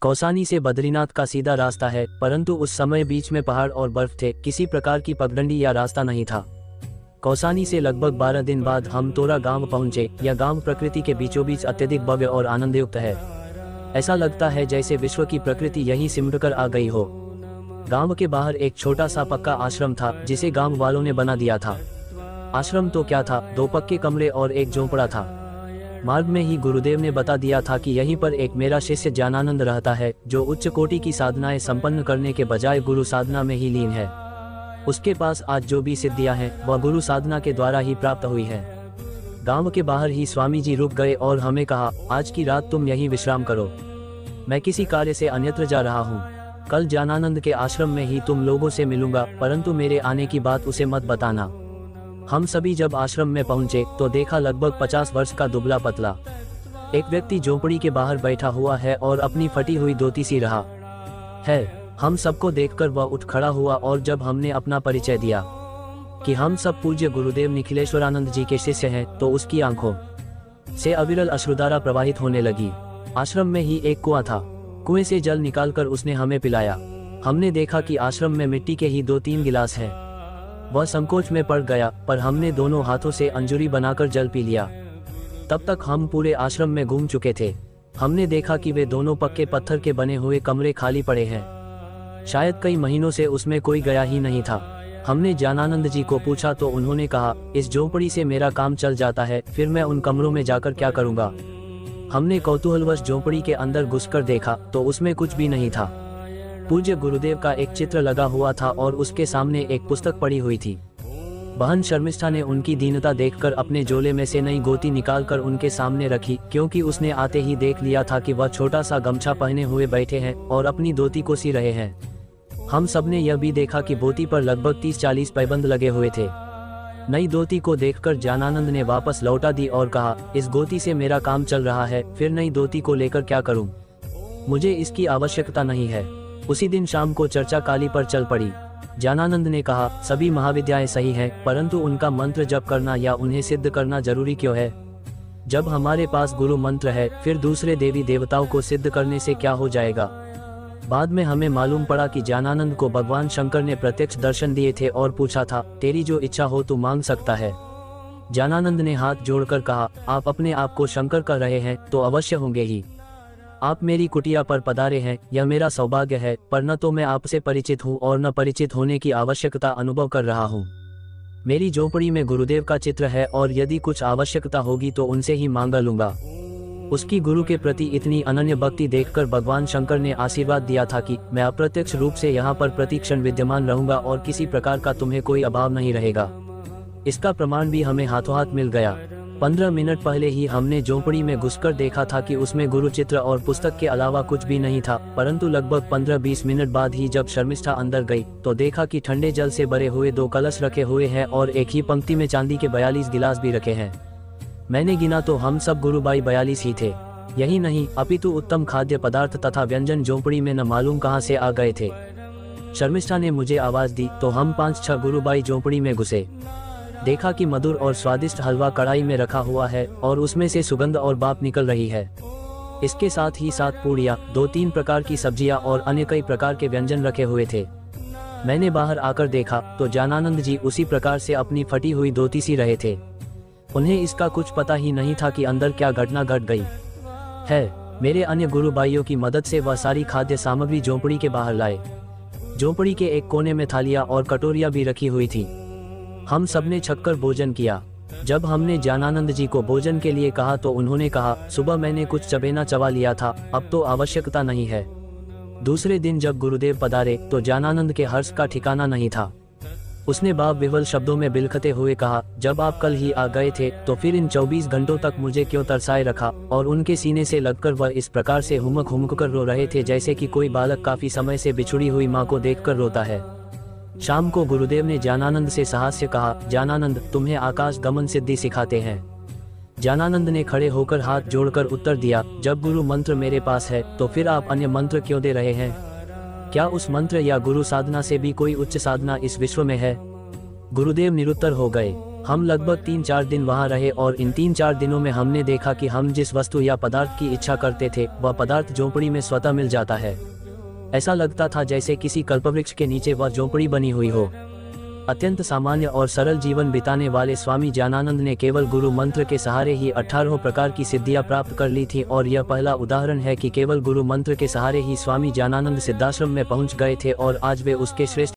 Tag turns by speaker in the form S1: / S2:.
S1: कौसानी से बद्रीनाथ का सीधा रास्ता है, परंतु उस समय बीच में पहाड़ और बर्फ थे, किसी प्रकार की पगडंडी या रास्ता नहीं था। कौसानी से लगभग 12 दिन बाद हम तोरा गांव पहुंचे। यह गांव प्रकृति के बीचों बीच अत्यधिक भव्य और आनंदयुक्त है। ऐसा लगता है जैसे विश्व की प्रकृति यहीं सिमटकर आ गई हो। गांव के बाहर एक छोटा सा पक्का आश्रम था, जिसे गांव वालों ने बना दिया था। आश्रम तो क्या था, 2 पक्के कमरे और एक झोंपड़ा था। मार्ग में ही गुरुदेव ने बता दिया था कि यहीं पर एक मेरा शिष्य ज्ञानानंद रहता है, जो उच्च कोटि की साधनाएं संपन्न करने के बजाय गुरु साधना में ही लीन है। उसके पास आज जो भी सिद्धियां हैं वह गुरु साधना के द्वारा ही प्राप्त हुई है। गांव के बाहर ही स्वामी जी रुक गए और हमें कहा, आज की रात तुम यहीं विश्राम करो, मैं किसी कार्य से अन्यत्र जा रहा हूँ। कल ज्ञानानंद के आश्रम में ही तुम लोगों से मिलूंगा, परंतु मेरे आने की बात उसे मत बताना। हम सभी जब आश्रम में पहुंचे तो देखा लगभग 50 वर्ष का दुबला पतला एक व्यक्ति झोंपड़ी के बाहर बैठा हुआ है और अपनी फटी हुई धोती सी रहा है। हम सबको देखकर वह उठ खड़ा हुआ और जब हमने अपना परिचय दिया कि हम सब पूज्य गुरुदेव निखिलेश्वरानंद जी के शिष्य हैं, तो उसकी आंखों से अविरल अश्रुधारा प्रवाहित होने लगी। आश्रम में ही एक कुआं था, कुएं से जल निकालकर उसने हमें पिलाया। हमने देखा कि आश्रम में मिट्टी के ही 2-3 गिलास हैं। वह संकोच में पड़ गया, पर हमने दोनों हाथों से अंजुरी बनाकर जल पी लिया। तब तक हम पूरे आश्रम में घूम चुके थे। हमने देखा कि वे दोनों पक्के पत्थर के बने हुए कमरे खाली पड़े हैं। शायद कई महीनों से उसमें कोई गया ही नहीं था। हमने ज्ञानानंद जी को पूछा तो उन्होंने कहा, इस झोंपड़ी से मेरा काम चल जाता है, फिर मैं उन कमरों में जाकर क्या करूँगा। हमने कौतूहलवश झोंपड़ी के अंदर घुसकर देखा तो उसमें कुछ भी नहीं था। पूज्य गुरुदेव का एक चित्र लगा हुआ था और उसके सामने एक पुस्तक पड़ी हुई थी। बहन शर्मिष्ठा ने उनकी दीनता देखकर अपने झोले में से नई गोती निकालकर उनके सामने रखी, क्योंकि उसने आते ही देख लिया था कि वह छोटा सा गमछा पहने हुए बैठे हैं और अपनी धोती को सी रहे हैं। हम सबने यह भी देखा कि धोती पर लगभग 30-40 पैबंद लगे हुए थे। नई धोती को देखकर ज्ञानानंद ने वापस लौटा दी और कहा, इस धोती से मेरा काम चल रहा है, फिर नई धोती को लेकर क्या करूं? मुझे इसकी आवश्यकता नहीं है। उसी दिन शाम को चर्चा काली पर चल पड़ी। ज्ञानानंद ने कहा, सभी महाविद्याएं सही हैं, परंतु उनका मंत्र जप करना या उन्हें सिद्ध करना जरूरी क्यों है? जब हमारे पास गुरु मंत्र है, फिर दूसरे देवी देवताओं को सिद्ध करने से क्या हो जाएगा? बाद में हमें मालूम पड़ा कि ज्ञानानंद को भगवान शंकर ने प्रत्यक्ष दर्शन दिए थे और पूछा था, तेरी जो इच्छा हो तू मांग सकता है। ज्ञानानंद ने हाथ जोड़कर कहा, आप अपने आप को शंकर कह रहे हैं तो अवश्य होंगे ही। आप मेरी कुटिया पर पधारे हैं, यह मेरा सौभाग्य है, पर न तो मैं आपसे परिचित हूँ और न परिचित होने की आवश्यकता अनुभव कर रहा हूँ। मेरी झोंपड़ी में गुरुदेव का चित्र है और यदि कुछ आवश्यकता होगी तो उनसे ही मांग लूंगा। उसकी गुरु के प्रति इतनी अनन्य भक्ति देखकर भगवान शंकर ने आशीर्वाद दिया था कि मैं अप्रत्यक्ष रूप से यहाँ पर प्रतिक्षण विद्यमान रहूंगा और किसी प्रकार का तुम्हें कोई अभाव नहीं रहेगा। इसका प्रमाण भी हमें हाथों हाथ मिल गया। 15 मिनट पहले ही हमने झोंपड़ी में घुसकर देखा था कि उसमें गुरु चित्र और पुस्तक के अलावा कुछ भी नहीं था, परंतु लगभग 15-20 मिनट बाद ही जब शर्मिष्ठा अंदर गई तो देखा कि ठंडे जल से भरे हुए 2 कलश रखे हुए हैं और एक ही पंक्ति में चांदी के 42 गिलास भी रखे हैं। मैंने गिना तो हम सब गुरुबाई 42 ही थे। यही नहीं, अपितु उत्तम खाद्य पदार्थ तथा व्यंजन झोंपड़ी में न मालूम कहां से आ गए थे। शर्मिष्ठा ने मुझे आवाज दी तो हम 5-6 गुरुबाई झोंपड़ी में घुसे। देखा कि मधुर और स्वादिष्ट हलवा कढ़ाई में रखा हुआ है और उसमें से सुगंध और भाप निकल रही है। इसके साथ ही 7 पूड़ियाँ, 2-3 प्रकार की सब्जियां और अन्य कई प्रकार के व्यंजन रखे हुए थे। मैंने बाहर आकर देखा तो ज्ञानानंद जी उसी प्रकार से अपनी फटी हुई धोती सी रहे थे। उन्हें इसका कुछ पता ही नहीं था कि अंदर क्या घटना घट गई है। मेरे अन्य गुरु भाइयों की मदद से वह सारी खाद्य सामग्री झोंपड़ी के बाहर लाए। झोंपड़ी के एक कोने में थालियां और कटोरियां भी रखी हुई थी। हम सबने छककर भोजन किया। जब हमने ज्ञानानंद जी को भोजन के लिए कहा तो उन्होंने कहा, सुबह मैंने कुछ चबेना चबा लिया था, अब तो आवश्यकता नहीं है। दूसरे दिन जब गुरुदेव पधारे तो ज्ञानानंद के हर्ष का ठिकाना नहीं था। उसने भाव विह्वल शब्दों में बिलखते हुए कहा, जब आप कल ही आ गए थे तो फिर इन 24 घंटों तक मुझे क्यों तरसाए रखा? और उनके सीने से लगकर वह इस प्रकार से हुमक हुमक कर रो रहे थे जैसे कि कोई बालक काफी समय से बिछुड़ी हुई माँ को देखकर रोता है। शाम को गुरुदेव ने ज्ञानानंद से साहस्य कहा, ज्ञानानंद तुम्हें आकाश गमन सिद्धि सिखाते हैं। ज्ञानानंद ने खड़े होकर हाथ जोड़कर उत्तर दिया, जब गुरु मंत्र मेरे पास है तो फिर आप अन्य मंत्र क्यों दे रहे हैं? क्या उस मंत्र या गुरु साधना से भी कोई उच्च साधना इस विश्व में है? गुरुदेव निरुत्तर हो गए। हम लगभग 3-4 दिन वहाँ रहे और इन 3-4 दिनों में हमने देखा कि हम जिस वस्तु या पदार्थ की इच्छा करते थे वह पदार्थ झोंपड़ी में स्वतः मिल जाता है। ऐसा लगता था जैसे किसी कल्पवृक्ष के नीचे वह झोंपड़ी बनी हुई हो। अत्यंत सामान्य और सरल जीवन बिताने वाले स्वामी ज्ञानानंद ने केवल गुरु मंत्र के सहारे ही 18 प्रकार की सिद्धियां प्राप्त कर ली थी और यह पहला उदाहरण है कि केवल गुरु मंत्र के सहारे ही स्वामी ज्ञानानंद सिद्धाश्रम में पहुंच गए थे और आज वे उसके श्रेष्ठ